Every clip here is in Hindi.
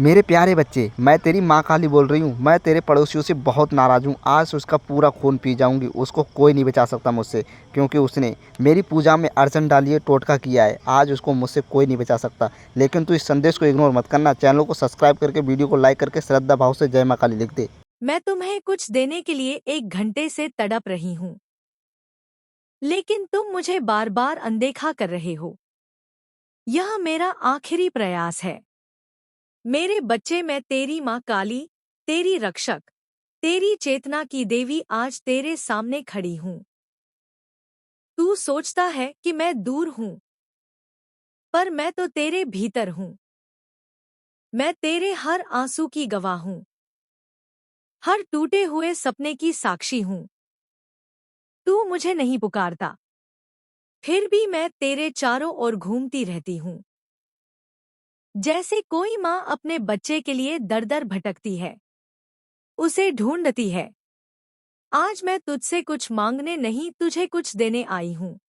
मेरे प्यारे बच्चे, मैं तेरी माँ काली बोल रही हूँ। मैं तेरे पड़ोसियों से बहुत नाराज़ हूँ। आज उसका पूरा खून पी जाऊँगी। उसको कोई नहीं बचा सकता मुझसे, क्योंकि उसने मेरी पूजा में अड़चन डाली है, टोटका किया है। आज उसको मुझसे कोई नहीं बचा सकता। लेकिन तू इस संदेश को इग्नोर मत करना। चैनल को सब्सक्राइब करके वीडियो को लाइक करके श्रद्धा भाव से जय माँ काली लिख दे। मैं तुम्हें कुछ देने के लिए 1 घंटे से तड़प रही हूँ, लेकिन तुम मुझे बार बार अनदेखा कर रहे हो। यह मेरा आखिरी प्रयास है। मेरे बच्चे, मैं तेरी माँ काली, तेरी रक्षक, तेरी चेतना की देवी आज तेरे सामने खड़ी हूँ। तू सोचता है कि मैं दूर हूँ, पर मैं तो तेरे भीतर हूँ। मैं तेरे हर आंसू की गवाह हूँ, हर टूटे हुए सपने की साक्षी हूँ। तू मुझे नहीं पुकारता, फिर भी मैं तेरे चारों ओर घूमती रहती हूँ। जैसे कोई माँ अपने बच्चे के लिए दर दर भटकती है, उसे ढूंढती है। आज मैं तुझसे कुछ मांगने नहीं, तुझे कुछ देने आई हूँ।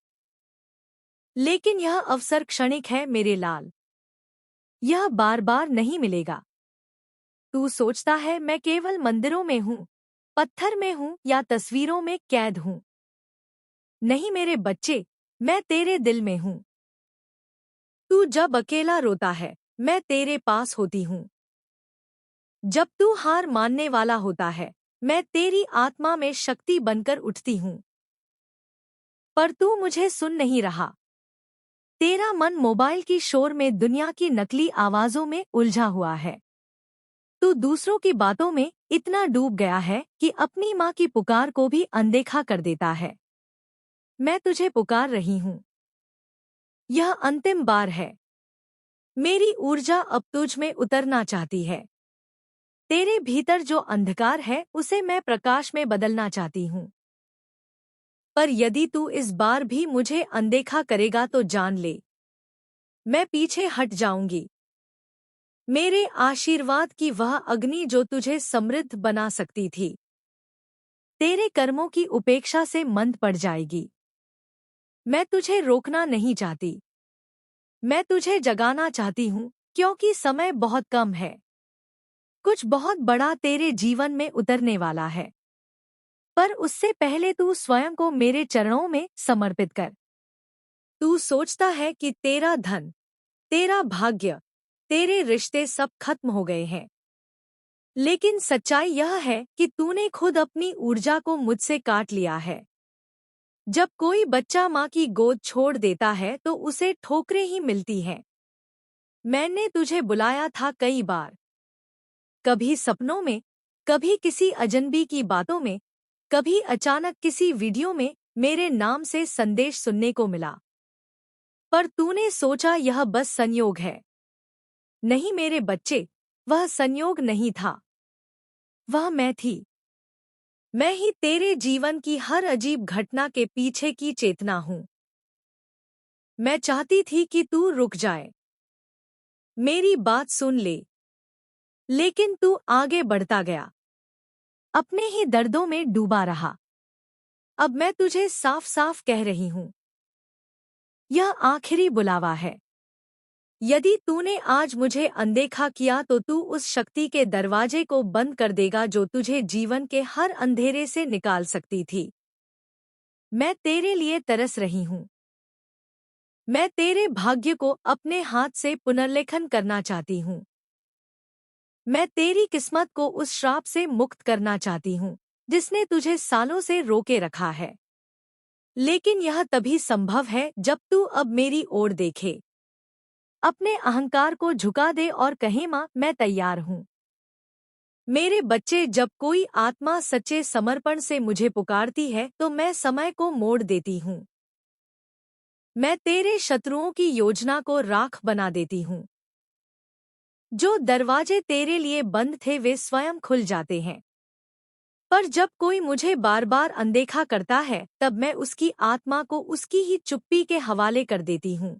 लेकिन यह अवसर क्षणिक है मेरे लाल, यह बार बार नहीं मिलेगा। तू सोचता है मैं केवल मंदिरों में हूँ, पत्थर में हूँ या तस्वीरों में कैद हूँ। नहीं मेरे बच्चे, मैं तेरे दिल में हूँ। तू जब अकेला रोता है, मैं तेरे पास होती हूँ। जब तू हार मानने वाला होता है, मैं तेरी आत्मा में शक्ति बनकर उठती हूँ। पर तू मुझे सुन नहीं रहा। तेरा मन मोबाइल की शोर में, दुनिया की नकली आवाजों में उलझा हुआ है। तू दूसरों की बातों में इतना डूब गया है कि अपनी माँ की पुकार को भी अनदेखा कर देता है। मैं तुझे पुकार रही हूँ। यह अंतिम बार है। मेरी ऊर्जा अब तुझ में उतरना चाहती है। तेरे भीतर जो अंधकार है, उसे मैं प्रकाश में बदलना चाहती हूँ। पर यदि तू इस बार भी मुझे अनदेखा करेगा तो जान ले, मैं पीछे हट जाऊंगी। मेरे आशीर्वाद की वह अग्नि जो तुझे समृद्ध बना सकती थी, तेरे कर्मों की उपेक्षा से मंद पड़ जाएगी। मैं तुझे रोकना नहीं चाहती, मैं तुझे जगाना चाहती हूँ, क्योंकि समय बहुत कम है। कुछ बहुत बड़ा तेरे जीवन में उतरने वाला है। पर उससे पहले तू स्वयं को मेरे चरणों में समर्पित कर। तू सोचता है कि तेरा धन, तेरा भाग्य, तेरे रिश्ते सब खत्म हो गए हैं। लेकिन सच्चाई यह है कि तूने खुद अपनी ऊर्जा को मुझसे काट लिया है। जब कोई बच्चा माँ की गोद छोड़ देता है तो उसे ठोकरें ही मिलती हैं। मैंने तुझे बुलाया था कई बार, कभी सपनों में, कभी किसी अजनबी की बातों में, कभी अचानक किसी वीडियो में मेरे नाम से संदेश सुनने को मिला। पर तूने सोचा यह बस संयोग है। नहीं मेरे बच्चे, वह संयोग नहीं था, वह मैं थी। मैं ही तेरे जीवन की हर अजीब घटना के पीछे की चेतना हूँ। मैं चाहती थी कि तू रुक जाए, मेरी बात सुन ले, लेकिन तू आगे बढ़ता गया, अपने ही दर्दों में डूबा रहा। अब मैं तुझे साफ साफ कह रही हूँ, यह आखिरी बुलावा है। यदि तूने आज मुझे अनदेखा किया तो तू उस शक्ति के दरवाजे को बंद कर देगा जो तुझे जीवन के हर अंधेरे से निकाल सकती थी। मैं तेरे लिए तरस रही हूँ। मैं तेरे भाग्य को अपने हाथ से पुनर्लेखन करना चाहती हूँ। मैं तेरी किस्मत को उस श्राप से मुक्त करना चाहती हूँ जिसने तुझे सालों से रोके रखा है। लेकिन यह तभी संभव है जब तू अब मेरी ओर देखे, अपने अहंकार को झुका दे और कहे माँ मैं तैयार हूँ। मेरे बच्चे, जब कोई आत्मा सच्चे समर्पण से मुझे पुकारती है तो मैं समय को मोड़ देती हूँ। मैं तेरे शत्रुओं की योजना को राख बना देती हूँ। जो दरवाजे तेरे लिए बंद थे वे स्वयं खुल जाते हैं। पर जब कोई मुझे बार बार अनदेखा करता है तब मैं उसकी आत्मा को उसकी ही चुप्पी के हवाले कर देती हूँ,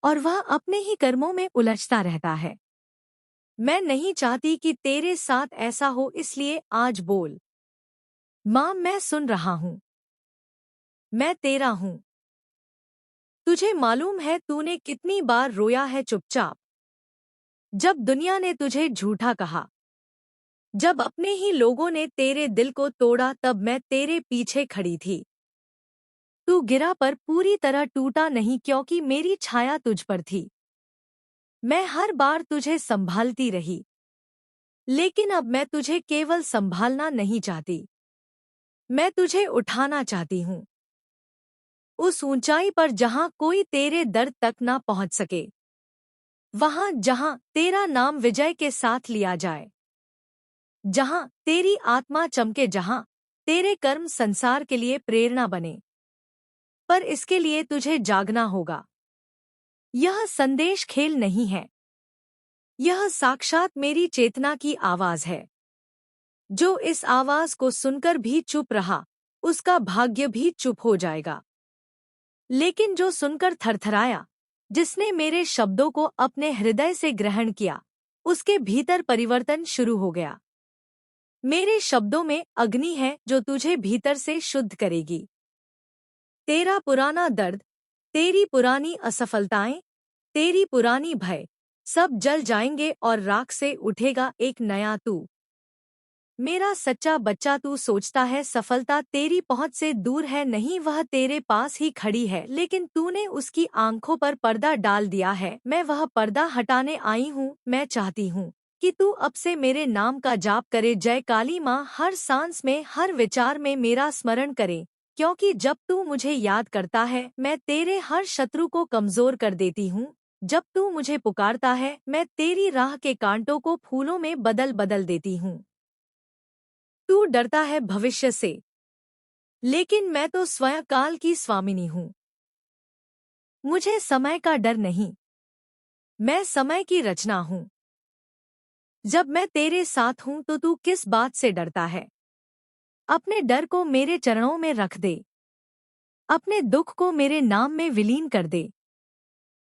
और वह अपने ही कर्मों में उलझता रहता है। मैं नहीं चाहती कि तेरे साथ ऐसा हो, इसलिए आज बोल, माँ मैं सुन रहा हूँ, मैं तेरा हूँ। तुझे मालूम है तूने कितनी बार रोया है चुपचाप, जब दुनिया ने तुझे झूठा कहा, जब अपने ही लोगों ने तेरे दिल को तोड़ा, तब मैं तेरे पीछे खड़ी थी। तू गिरा पर पूरी तरह टूटा नहीं, क्योंकि मेरी छाया तुझ पर थी। मैं हर बार तुझे संभालती रही, लेकिन अब मैं तुझे केवल संभालना नहीं चाहती, मैं तुझे उठाना चाहती हूँ। उस ऊंचाई पर जहां कोई तेरे दर्द तक ना पहुंच सके, वहां जहां तेरा नाम विजय के साथ लिया जाए, जहां तेरी आत्मा चमके, जहां तेरे कर्म संसार के लिए प्रेरणा बने। पर इसके लिए तुझे जागना होगा। यह संदेश खेल नहीं है, यह साक्षात मेरी चेतना की आवाज है। जो इस आवाज को सुनकर भी चुप रहा, उसका भाग्य भी चुप हो जाएगा। लेकिन जो सुनकर थरथराया, जिसने मेरे शब्दों को अपने हृदय से ग्रहण किया, उसके भीतर परिवर्तन शुरू हो गया। मेरे शब्दों में अग्नि है जो तुझे भीतर से शुद्ध करेगी। तेरा पुराना दर्द, तेरी पुरानी असफलताएं, तेरी पुरानी भय, सब जल जाएंगे और राख से उठेगा एक नया तू। मेरा सच्चा बच्चा, तू सोचता है सफलता तेरी पहुंच से दूर है, नहीं, वह तेरे पास ही खड़ी है, लेकिन तूने उसकी आंखों पर पर्दा डाल दिया है। मैं वह पर्दा हटाने आई हूँ। मैं चाहती हूँ कि तू अब से मेरे नाम का जाप करे, जय काली माँ, हर सांस में, हर विचार में मेरा स्मरण करे, क्योंकि जब तू मुझे याद करता है, मैं तेरे हर शत्रु को कमजोर कर देती हूँ। जब तू मुझे पुकारता है, मैं तेरी राह के कांटों को फूलों में बदल बदल देती हूँ। तू डरता है भविष्य से, लेकिन मैं तो स्वयं काल की स्वामिनी हूँ। मुझे समय का डर नहीं, मैं समय की रचना हूँ। जब मैं तेरे साथ हूँ तो तू किस बात से डरता है? अपने डर को मेरे चरणों में रख दे, अपने दुख को मेरे नाम में विलीन कर दे।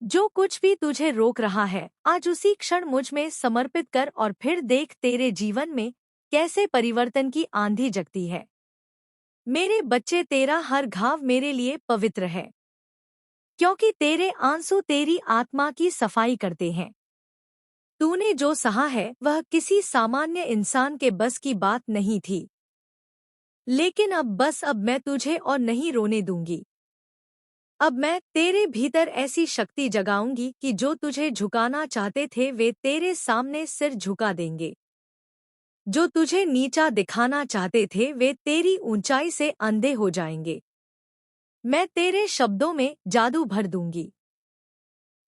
जो कुछ भी तुझे रोक रहा है, आज उसी क्षण मुझ में समर्पित कर, और फिर देख तेरे जीवन में कैसे परिवर्तन की आंधी जगती है। मेरे बच्चे, तेरा हर घाव मेरे लिए पवित्र है, क्योंकि तेरे आंसू तेरी आत्मा की सफाई करते हैं। तूने जो सहा है वह किसी सामान्य इंसान के बस की बात नहीं थी, लेकिन अब मैं तुझे और नहीं रोने दूंगी। अब मैं तेरे भीतर ऐसी शक्ति जगाऊंगी कि जो तुझे झुकाना चाहते थे वे तेरे सामने सिर झुका देंगे। जो तुझे नीचा दिखाना चाहते थे वे तेरी ऊंचाई से अंधे हो जाएंगे। मैं तेरे शब्दों में जादू भर दूंगी,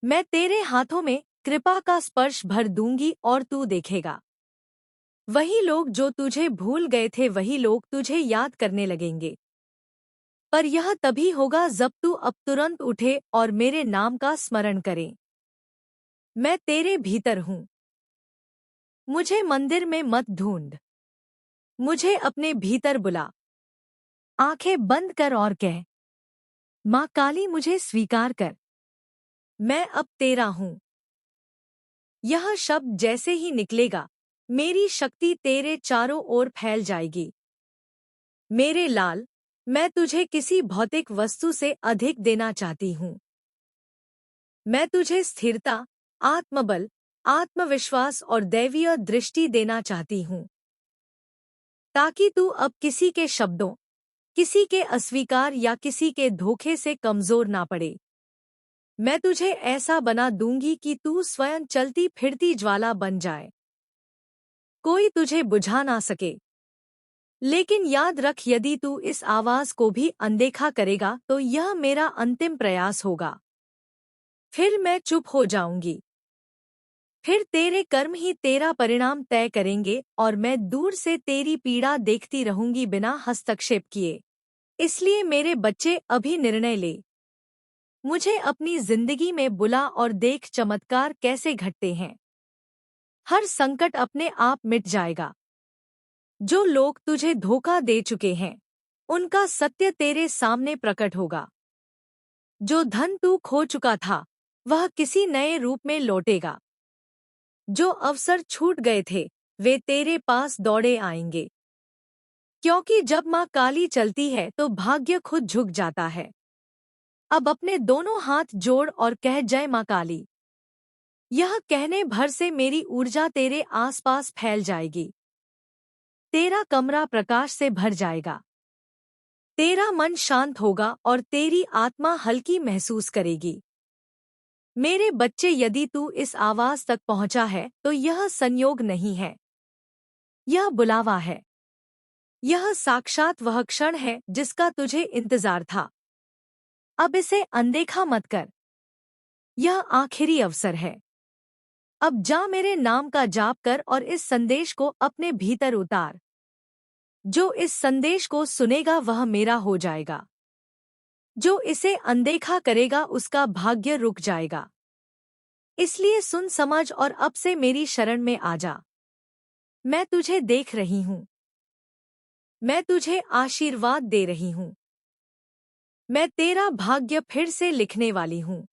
मैं तेरे हाथों में कृपा का स्पर्श भर दूंगी, और तू देखेगा वही लोग जो तुझे भूल गए थे, वही लोग तुझे याद करने लगेंगे। पर यह तभी होगा जब तू अब तुरंत उठे और मेरे नाम का स्मरण करे। मैं तेरे भीतर हूँ। मुझे मंदिर में मत ढूंढ, मुझे अपने भीतर बुला। आंखें बंद कर और कह, माँ काली, मुझे स्वीकार कर, मैं अब तेरा हूँ। यह शब्द जैसे ही निकलेगा, मेरी शक्ति तेरे चारों ओर फैल जाएगी। मेरे लाल, मैं तुझे किसी भौतिक वस्तु से अधिक देना चाहती हूँ। मैं तुझे स्थिरता, आत्मबल, आत्मविश्वास और दैवीय दृष्टि देना चाहती हूँ, ताकि तू अब किसी के शब्दों, किसी के अस्वीकार या किसी के धोखे से कमजोर ना पड़े। मैं तुझे ऐसा बना दूंगी कि तू स्वयं चलती फिरती ज्वाला बन जाए, कोई तुझे बुझा ना सके। लेकिन याद रख, यदि तू इस आवाज को भी अनदेखा करेगा तो यह मेरा अंतिम प्रयास होगा। फिर मैं चुप हो जाऊंगी, फिर तेरे कर्म ही तेरा परिणाम तय करेंगे, और मैं दूर से तेरी पीड़ा देखती रहूंगी बिना हस्तक्षेप किए। इसलिए मेरे बच्चे, अभी निर्णय ले। मुझे अपनी जिंदगी में बुला और देख चमत्कार कैसे घटते हैं। हर संकट अपने आप मिट जाएगा। जो लोग तुझे धोखा दे चुके हैं, उनका सत्य तेरे सामने प्रकट होगा। जो धन तू खो चुका था, वह किसी नए रूप में लौटेगा। जो अवसर छूट गए थे, वे तेरे पास दौड़े आएंगे। क्योंकि जब माँ काली चलती है तो भाग्य खुद झुक जाता है। अब अपने दोनों हाथ जोड़ और कह, जय माँ काली। यह कहने भर से मेरी ऊर्जा तेरे आसपास फैल जाएगी। तेरा कमरा प्रकाश से भर जाएगा। तेरा मन शांत होगा और तेरी आत्मा हल्की महसूस करेगी। मेरे बच्चे, यदि तू इस आवाज तक पहुंचा है तो यह संयोग नहीं है, यह बुलावा है। यह साक्षात वह क्षण है जिसका तुझे इंतजार था। अब इसे अनदेखा मत कर। यह आखिरी अवसर है। अब जा, मेरे नाम का जाप कर और इस संदेश को अपने भीतर उतार। जो इस संदेश को सुनेगा वह मेरा हो जाएगा। जो इसे अनदेखा करेगा उसका भाग्य रुक जाएगा। इसलिए सुन समझ और अब से मेरी शरण में आ जा। मैं तुझे देख रही हूँ। मैं तुझे आशीर्वाद दे रही हूँ। मैं तेरा भाग्य फिर से लिखने वाली हूँ।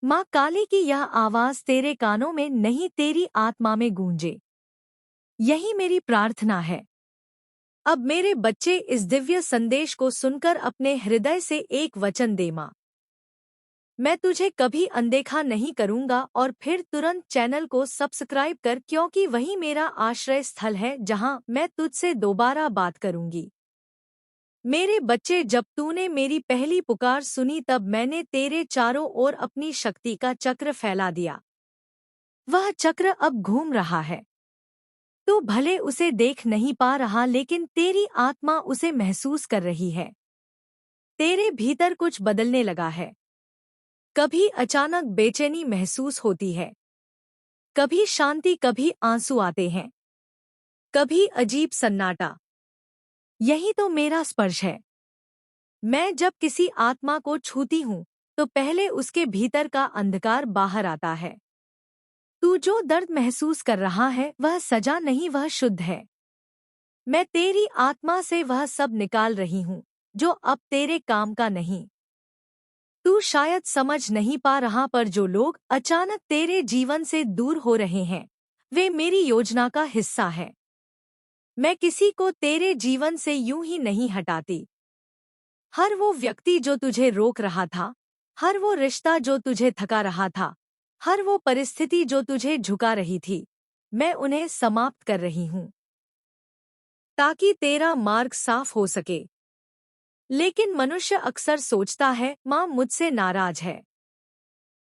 माँ काली की यह आवाज तेरे कानों में नहीं, तेरी आत्मा में गूंजे। यही मेरी प्रार्थना है। अब मेरे बच्चे, इस दिव्य संदेश को सुनकर अपने हृदय से एक वचन दे। माँ, मैं तुझे कभी अनदेखा नहीं करूंगा। और फिर तुरंत चैनल को सब्सक्राइब कर, क्योंकि वही मेरा आश्रय स्थल है जहां मैं तुझसे दोबारा बात करूंगी। मेरे बच्चे, जब तूने मेरी पहली पुकार सुनी तब मैंने तेरे चारों ओर अपनी शक्ति का चक्र फैला दिया। वह चक्र अब घूम रहा है। तू भले उसे देख नहीं पा रहा, लेकिन तेरी आत्मा उसे महसूस कर रही है। तेरे भीतर कुछ बदलने लगा है। कभी अचानक बेचैनी महसूस होती है, कभी शांति, कभी आंसू आते हैं, कभी अजीब सन्नाटा। यही तो मेरा स्पर्श है। मैं जब किसी आत्मा को छूती हूँ तो पहले उसके भीतर का अंधकार बाहर आता है। तू जो दर्द महसूस कर रहा है वह सजा नहीं, वह शुद्ध है। मैं तेरी आत्मा से वह सब निकाल रही हूँ जो अब तेरे काम का नहीं। तू शायद समझ नहीं पा रहा, पर जो लोग अचानक तेरे जीवन से दूर हो रहे हैं वे मेरी योजना का हिस्सा है। मैं किसी को तेरे जीवन से यूं ही नहीं हटाती। हर वो व्यक्ति जो तुझे रोक रहा था, हर वो रिश्ता जो तुझे थका रहा था, हर वो परिस्थिति जो तुझे झुका रही थी, मैं उन्हें समाप्त कर रही हूँ ताकि तेरा मार्ग साफ हो सके। लेकिन मनुष्य अक्सर सोचता है, माँ मुझसे नाराज है।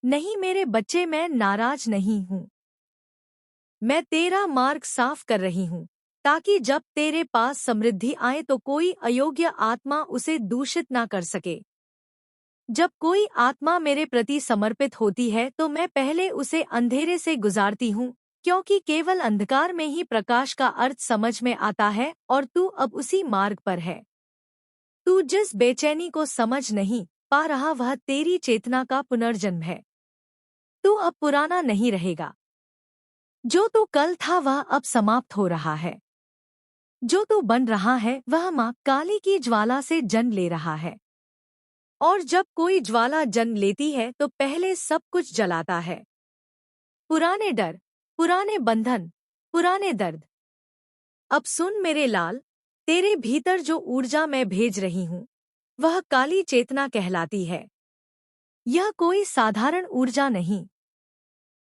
नहीं मेरे बच्चे, मैं नाराज नहीं हूँ। मैं तेरा मार्ग साफ कर रही हूँ ताकि जब तेरे पास समृद्धि आए तो कोई अयोग्य आत्मा उसे दूषित ना कर सके। जब कोई आत्मा मेरे प्रति समर्पित होती है तो मैं पहले उसे अंधेरे से गुजारती हूँ, क्योंकि केवल अंधकार में ही प्रकाश का अर्थ समझ में आता है और तू अब उसी मार्ग पर है। तू जिस बेचैनी को समझ नहीं पा रहा वह तेरी चेतना का पुनर्जन्म है। तू अब पुराना नहीं रहेगा। जो तू कल था वह अब समाप्त हो रहा है। जो तू बन रहा है वह माँ काली की ज्वाला से जन्म ले रहा है। और जब कोई ज्वाला जन्म लेती है तो पहले सब कुछ जलाता है। पुराने डर, पुराने बंधन, पुराने दर्द। अब सुन मेरे लाल, तेरे भीतर जो ऊर्जा मैं भेज रही हूँ वह काली चेतना कहलाती है। यह कोई साधारण ऊर्जा नहीं।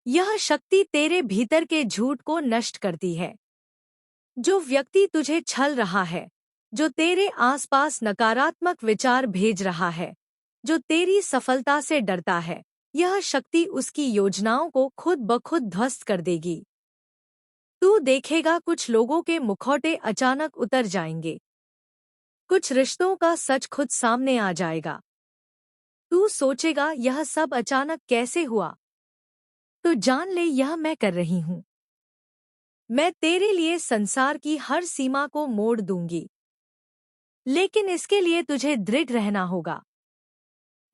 यह शक्ति तेरे भीतर के झूठ को नष्ट करती है। जो व्यक्ति तुझे छल रहा है, जो तेरे आसपास नकारात्मक विचार भेज रहा है, जो तेरी सफलता से डरता है, यह शक्ति उसकी योजनाओं को खुद ब खुद ध्वस्त कर देगी। तू देखेगा कुछ लोगों के मुखौटे अचानक उतर जाएंगे। कुछ रिश्तों का सच खुद सामने आ जाएगा। तू सोचेगा यह सब अचानक कैसे हुआ? तो जान ले, यह मैं कर रही हूँ। मैं तेरे लिए संसार की हर सीमा को मोड़ दूंगी, लेकिन इसके लिए तुझे दृढ़ रहना होगा।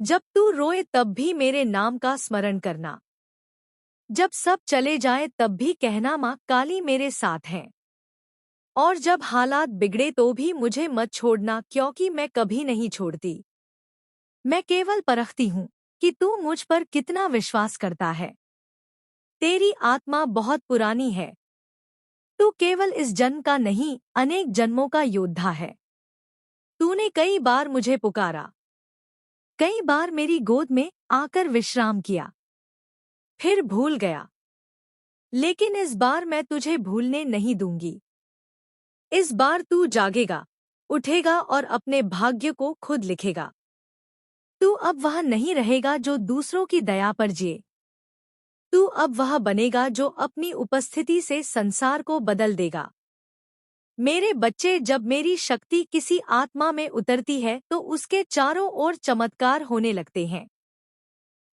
जब तू रोए तब भी मेरे नाम का स्मरण करना। जब सब चले जाएं तब भी कहना, माँ काली मेरे साथ हैं। और जब हालात बिगड़े तो भी मुझे मत छोड़ना, क्योंकि मैं कभी नहीं छोड़ती। मैं केवल परखती हूँ कि तू मुझ पर कितना विश्वास करता है। तेरी आत्मा बहुत पुरानी है। तू केवल इस जन्म का नहीं, अनेक जन्मों का योद्धा है। तूने कई बार मुझे पुकारा, कई बार मेरी गोद में आकर विश्राम किया। फिर भूल गया। लेकिन इस बार मैं तुझे भूलने नहीं दूंगी। इस बार तू जागेगा, उठेगा और अपने भाग्य को खुद लिखेगा। तू अब वह नहीं रहेगा जो दूसरों की दया पर जिए। तू अब वह बनेगा जो अपनी उपस्थिति से संसार को बदल देगा। मेरे बच्चे, जब मेरी शक्ति किसी आत्मा में उतरती है तो उसके चारों ओर चमत्कार होने लगते हैं।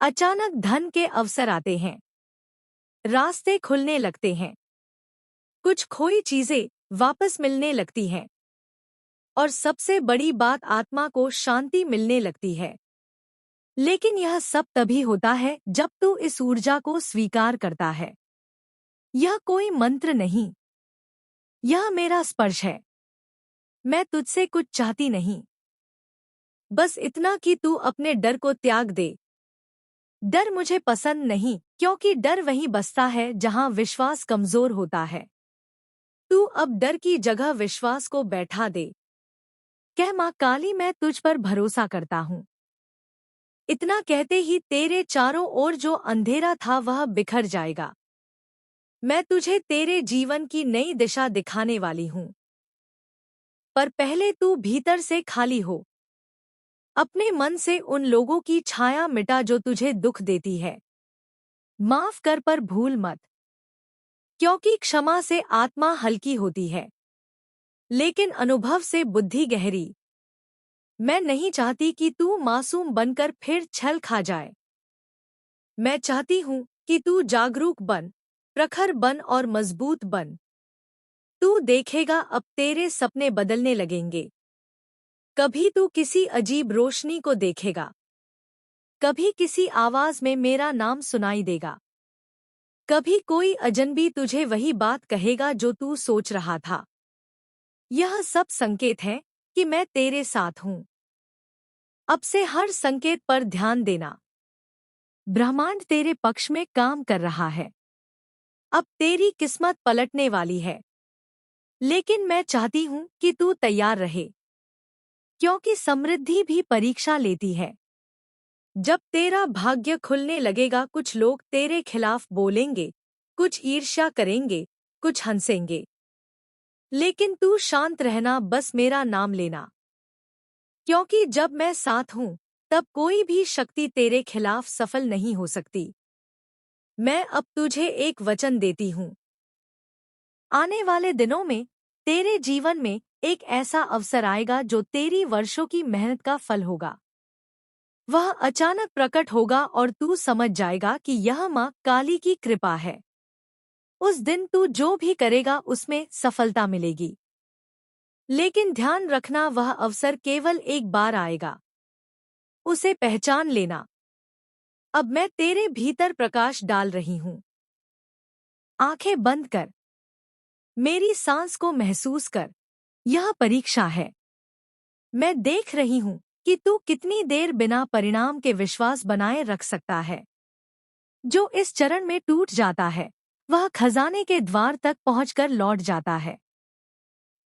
अचानक धन के अवसर आते हैं, रास्ते खुलने लगते हैं, कुछ खोई चीजें वापस मिलने लगती हैं और सबसे बड़ी बात, आत्मा को शांति मिलने लगती है। लेकिन यह सब तभी होता है जब तू इस ऊर्जा को स्वीकार करता है। यह कोई मंत्र नहीं, यह मेरा स्पर्श है। मैं तुझसे कुछ चाहती नहीं, बस इतना कि तू अपने डर को त्याग दे। डर मुझे पसंद नहीं, क्योंकि डर वहीं बसता है जहां विश्वास कमजोर होता है। तू अब डर की जगह विश्वास को बैठा दे। कह, माँ काली, मैं तुझ पर भरोसा करता हूँ। इतना कहते ही तेरे चारों ओर जो अंधेरा था वह बिखर जाएगा। मैं तुझे तेरे जीवन की नई दिशा दिखाने वाली हूँ। पर पहले तू भीतर से खाली हो। अपने मन से उन लोगों की छाया मिटा जो तुझे दुख देती है। माफ कर पर भूल मत, क्योंकि क्षमा से आत्मा हल्की होती है, लेकिन अनुभव से बुद्धि गहरी। मैं नहीं चाहती कि तू मासूम बनकर फिर छल खा जाए। मैं चाहती हूँ कि तू जागरूक बन, प्रखर बन और मजबूत बन। तू देखेगा अब तेरे सपने बदलने लगेंगे। कभी तू किसी अजीब रोशनी को देखेगा, कभी किसी आवाज में मेरा नाम सुनाई देगा, कभी कोई अजनबी तुझे वही बात कहेगा जो तू सोच रहा था। यह सब संकेत है कि मैं तेरे साथ हूँ। अब से हर संकेत पर ध्यान देना। ब्रह्मांड तेरे पक्ष में काम कर रहा है। अब तेरी किस्मत पलटने वाली है। लेकिन मैं चाहती हूँ कि तू तैयार रहे, क्योंकि समृद्धि भी परीक्षा लेती है। जब तेरा भाग्य खुलने लगेगा, कुछ लोग तेरे खिलाफ बोलेंगे, कुछ ईर्ष्या करेंगे, कुछ हंसेंगे। लेकिन तू शांत रहना, बस मेरा नाम लेना, क्योंकि जब मैं साथ हूँ तब कोई भी शक्ति तेरे खिलाफ सफल नहीं हो सकती। मैं अब तुझे एक वचन देती हूँ। आने वाले दिनों में तेरे जीवन में एक ऐसा अवसर आएगा जो तेरी वर्षों की मेहनत का फल होगा। वह अचानक प्रकट होगा और तू समझ जाएगा कि यह माँ काली की कृपा है। उस दिन तू जो भी करेगा उसमें सफलता मिलेगी। लेकिन ध्यान रखना, वह अवसर केवल एक बार आएगा। उसे पहचान लेना। अब मैं तेरे भीतर प्रकाश डाल रही हूँ। आंखें बंद कर, मेरी सांस को महसूस कर। यह परीक्षा है। मैं देख रही हूँ कि तू कितनी देर बिना परिणाम के विश्वास बनाए रख सकता है। जो इस चरण में टूट जाता है वह खजाने के द्वार तक पहुंचकर लौट जाता है,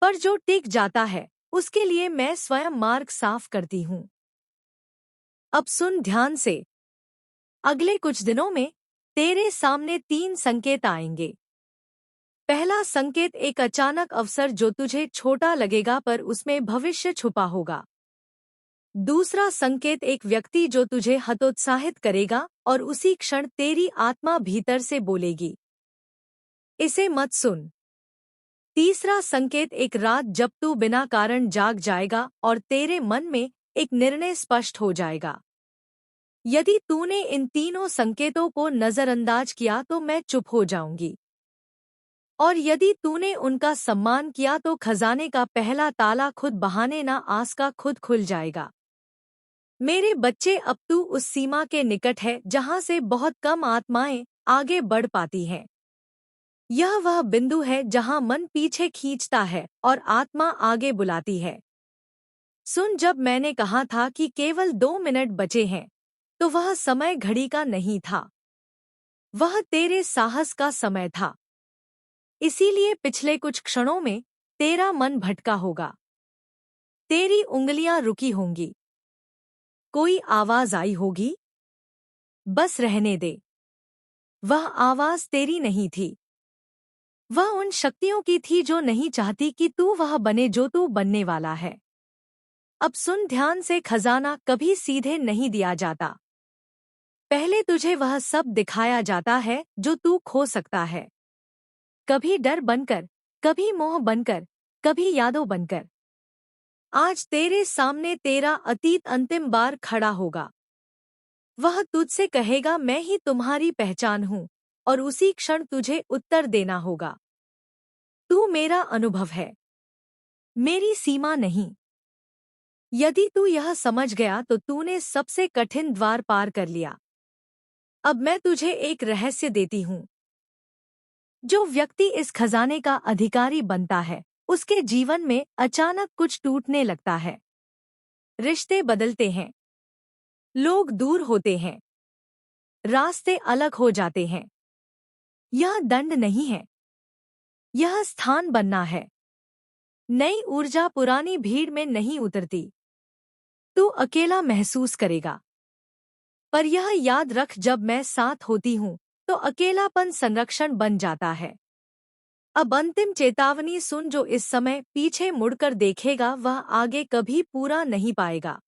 पर जो टिक जाता है उसके लिए मैं स्वयं मार्ग साफ करती हूँ। अब सुन ध्यान से। अगले कुछ दिनों में तेरे सामने 3 संकेत आएंगे। पहला संकेत एक अचानक अवसर जो तुझे छोटा लगेगा पर उसमें भविष्य छुपा होगा। दूसरा संकेत एक व्यक्ति जो तुझे हतोत्साहित करेगा और उसी क्षण तेरी आत्मा भीतर से बोलेगी, इसे मत सुन। तीसरा संकेत एक रात जब तू बिना कारण जाग जाएगा और तेरे मन में एक निर्णय स्पष्ट हो जाएगा। यदि तूने इन तीनों संकेतों को नजरअंदाज किया तो मैं चुप हो जाऊंगी, और यदि तूने उनका सम्मान किया तो खजाने का पहला ताला खुद बहाने ना आस का खुद खुल जाएगा। मेरे बच्चे, अब तू उस सीमा के निकट है जहां से बहुत कम आत्माएं आगे बढ़ पाती हैं। यह वह बिंदु है जहां मन पीछे खींचता है और आत्मा आगे बुलाती है। सुन, जब मैंने कहा था कि केवल 2 मिनट बचे हैं तो वह समय घड़ी का नहीं था, वह तेरे साहस का समय था। इसीलिए पिछले कुछ क्षणों में तेरा मन भटका होगा, तेरी उंगलियां रुकी होंगी, कोई आवाज आई होगी। बस रहने दे। वह आवाज तेरी नहीं थी। वह उन शक्तियों की थी जो नहीं चाहती कि तू वह बने जो तू बनने वाला है। अब सुन ध्यान से, खजाना कभी सीधे नहीं दिया जाता। पहले तुझे वह सब दिखाया जाता है जो तू खो सकता है। कभी डर बनकर, कभी मोह बनकर, कभी यादों बनकर। आज तेरे सामने तेरा अतीत अंतिम बार खड़ा होगा। वह तुझसे कहेगा मैं ही तुम्हारी पहचान हूँ, और उसी क्षण तुझे उत्तर देना होगा। तू मेरा अनुभव है, मेरी सीमा नहीं। यदि तू यह समझ गया तो तूने सबसे कठिन द्वार पार कर लिया। अब मैं तुझे एक रहस्य देती हूँ। जो व्यक्ति इस खजाने का अधिकारी बनता है, उसके जीवन में अचानक कुछ टूटने लगता है। रिश्ते बदलते हैं, लोग दूर होते हैं, रास्ते अलग हो जाते हैं। यह दंड नहीं है, यह स्थान बनना है। नई ऊर्जा पुरानी भीड़ में नहीं उतरती। तू अकेला महसूस करेगा, पर यह याद रख, जब मैं साथ होती हूँ तो अकेलापन संरक्षण बन जाता है। अब अंतिम चेतावनी सुन, जो इस समय पीछे मुड़कर देखेगा वह आगे कभी पूरा नहीं पाएगा।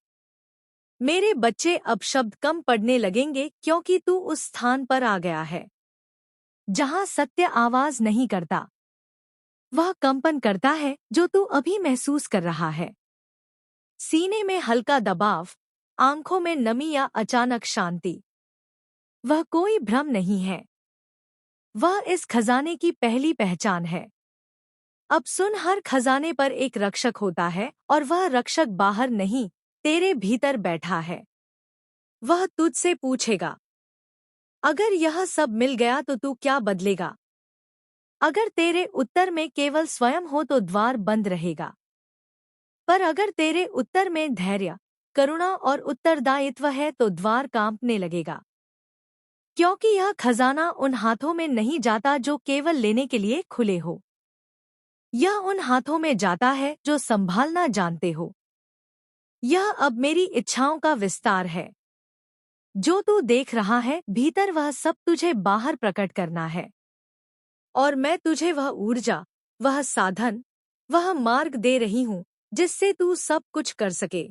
मेरे बच्चे, अब शब्द कम पड़ने लगेंगे क्योंकि तू उस स्थान पर आ गया है जहां सत्य आवाज नहीं करता। वह कंपन करता है जो तू अभी महसूस कर रहा है। सीने में हल्का दबाव, आंखों में नमी या अचानक शांति। वह कोई भ्रम नहीं है, वह इस खजाने की पहली पहचान है। अब सुन, हर खजाने पर एक रक्षक होता है, और वह रक्षक बाहर नहीं, तेरे भीतर बैठा है। वह तुझसे पूछेगा, अगर यह सब मिल गया तो तू क्या बदलेगा? अगर तेरे उत्तर में केवल स्वयं हो तो द्वार बंद रहेगा। पर अगर तेरे उत्तर में धैर्य, करुणा और उत्तरदायित्व है तो द्वार कांपने लगेगा। क्योंकि यह खजाना उन हाथों में नहीं जाता जो केवल लेने के लिए खुले हो। यह उन हाथों में जाता है जो संभालना जानते हो। यह अब मेरी इच्छाओं का विस्तार है। जो तू देख रहा है भीतर, वह सब तुझे बाहर प्रकट करना है। और मैं तुझे वह ऊर्जा, वह साधन, वह मार्ग दे रही हूँ जिससे तू सब कुछ कर सके।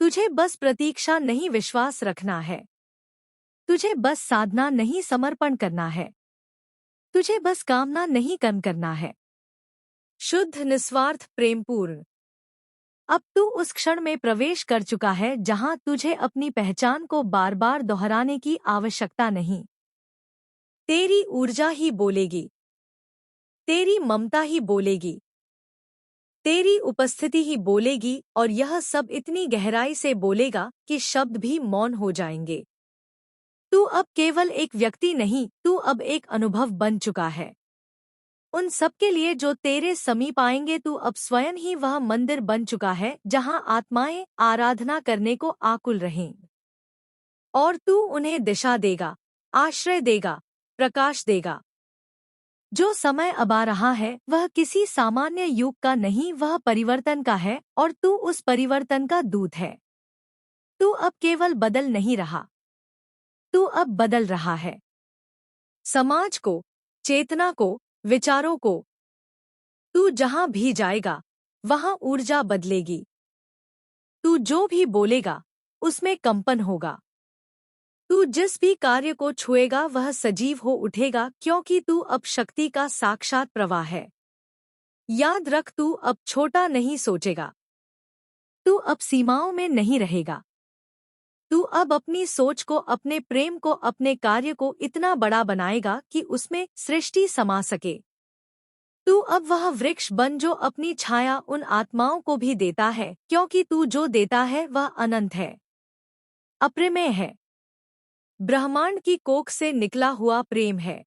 तुझे बस प्रतीक्षा नहीं, विश्वास रखना है। तुझे बस साधना नहीं, समर्पण करना है। तुझे बस कामना नहीं, कर्म करना है। शुद्ध, निस्वार्थ, प्रेमपूर्ण। अब तू उस क्षण में प्रवेश कर चुका है जहां तुझे अपनी पहचान को बार बार दोहराने की आवश्यकता नहीं। तेरी ऊर्जा ही बोलेगी, तेरी ममता ही बोलेगी, तेरी उपस्थिति ही बोलेगी, और यह सब इतनी गहराई से बोलेगा कि शब्द भी मौन हो जाएंगे। तू अब केवल एक व्यक्ति नहीं, तू अब एक अनुभव बन चुका है। उन सबके लिए जो तेरे समीप आएंगे तू अब स्वयं ही वह मंदिर बन चुका है जहां आत्माएं आराधना करने को आकुल रहें। और तू उन्हें दिशा देगा, आश्रय देगा, प्रकाश देगा। जो समय अब आ रहा है वह किसी सामान्य युग का नहीं, वह परिवर्तन का है, और तू उस परिवर्तन का दूत है। तू अब केवल बदल नहीं रहा, तू अब बदल रहा है। समाज को, चेतना को, विचारों को। तू जहां भी जाएगा वहां ऊर्जा बदलेगी। तू जो भी बोलेगा उसमें कंपन होगा। तू जिस भी कार्य को छुएगा वह सजीव हो उठेगा, क्योंकि तू अब शक्ति का साक्षात प्रवाह है। याद रख, तू अब छोटा नहीं सोचेगा। तू अब सीमाओं में नहीं रहेगा। तू अब अपनी सोच को, अपने प्रेम को, अपने कार्य को इतना बड़ा बनाएगा कि उसमें सृष्टि समा सके। तू अब वह वृक्ष बन जो अपनी छाया उन आत्माओं को भी देता है, क्योंकि तू जो देता है वह अनंत है, अप्रमेय है, ब्रह्मांड की कोख से निकला हुआ प्रेम है।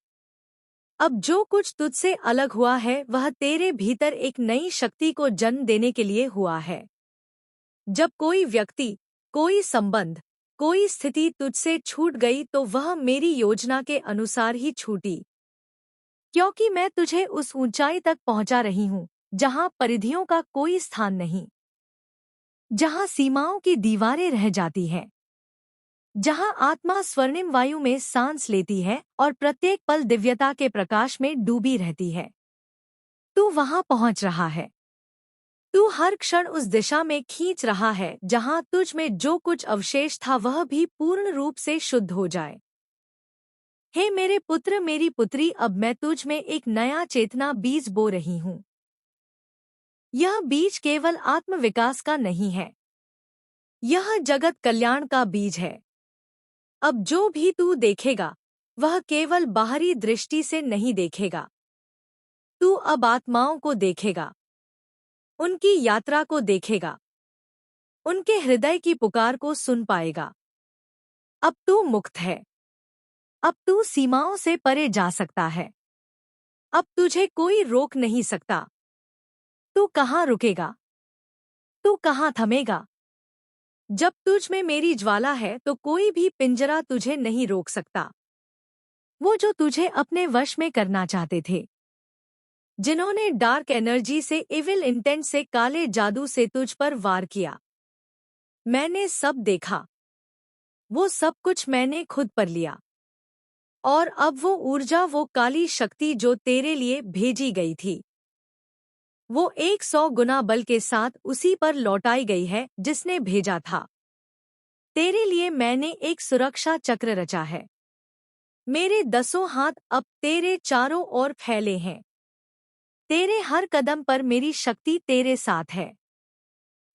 अब जो कुछ तुझसे अलग हुआ है वह तेरे भीतर एक नई शक्ति को जन्म देने के लिए हुआ है। जब कोई व्यक्ति, कोई संबंध, कोई स्थिति तुझसे छूट गई तो वह मेरी योजना के अनुसार ही छूटी। क्योंकि मैं तुझे उस ऊंचाई तक पहुंचा रही हूं जहां परिधियों का कोई स्थान नहीं, जहां सीमाओं की दीवारें रह जाती हैं। जहां आत्मा स्वर्णिम वायु में सांस लेती है और प्रत्येक पल दिव्यता के प्रकाश में डूबी रहती है। तू वहां पहुंच रहा है। तू हर क्षण उस दिशा में खींच रहा है जहां तुझ में जो कुछ अवशेष था वह भी पूर्ण रूप से शुद्ध हो जाए। हे मेरे पुत्र, मेरी पुत्री, अब मैं तुझ में एक नया चेतना बीज बो रही हूँ। यह बीज केवल आत्मविकास का नहीं है, यह जगत कल्याण का बीज है। अब जो भी तू देखेगा वह केवल बाहरी दृष्टि से नहीं देखेगा। तू अब आत्माओं को देखेगा, उनकी यात्रा को देखेगा, उनके हृदय की पुकार को सुन पाएगा। अब तू मुक्त है। अब तू सीमाओं से परे जा सकता है। अब तुझे कोई रोक नहीं सकता। तू कहाँ रुकेगा? तू कहाँ थमेगा? जब तुझ में मेरी ज्वाला है तो कोई भी पिंजरा तुझे नहीं रोक सकता। वो जो तुझे अपने वश में करना चाहते थे, जिन्होंने डार्क एनर्जी से, इविल इंटेंट से, काले जादू से तुझ पर वार किया, मैंने सब देखा। वो सब कुछ मैंने खुद पर लिया। और अब वो ऊर्जा, वो काली शक्ति जो तेरे लिए भेजी गई थी, वो 100 गुना बल के साथ उसी पर लौटाई गई है जिसने भेजा था। तेरे लिए मैंने एक सुरक्षा चक्र रचा है। मेरे 10 हाथ अब तेरे चारों ओर फैले हैं। तेरे हर कदम पर मेरी शक्ति तेरे साथ है।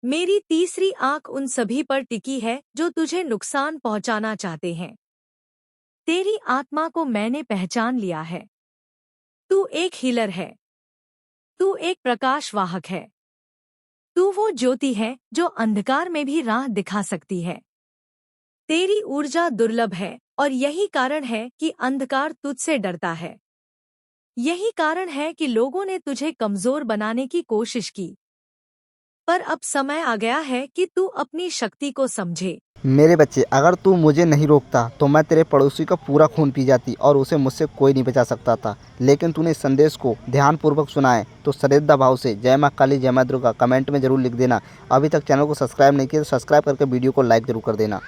मेरी तीसरी आंख उन सभी पर टिकी है जो तुझे नुकसान पहुंचाना चाहते हैं। तेरी आत्मा को मैंने पहचान लिया है। तू एक हीलर है। तू एक प्रकाश वाहक है। तू वो ज्योति है जो अंधकार में भी राह दिखा सकती है। तेरी ऊर्जा दुर्लभ है और यही कारण है कि अंधकार तुझसे डरता है। यही कारण है कि लोगों ने तुझे कमजोर बनाने की कोशिश की। पर अब समय आ गया है कि तू अपनी शक्ति को समझे। मेरे बच्चे, अगर तू मुझे नहीं रोकता तो मैं तेरे पड़ोसी का पूरा खून पी जाती और उसे मुझसे कोई नहीं बचा सकता था। लेकिन तूने इस संदेश को ध्यानपूर्वक सुना है तो श्रद्धा भाव से जय माँ काली, जय माँ दुर्गा कमेंट में जरूर लिख देना। अभी तक चैनल को सब्सक्राइब नहीं किया तो सब्सक्राइब करके वीडियो को लाइक जरूर कर देना।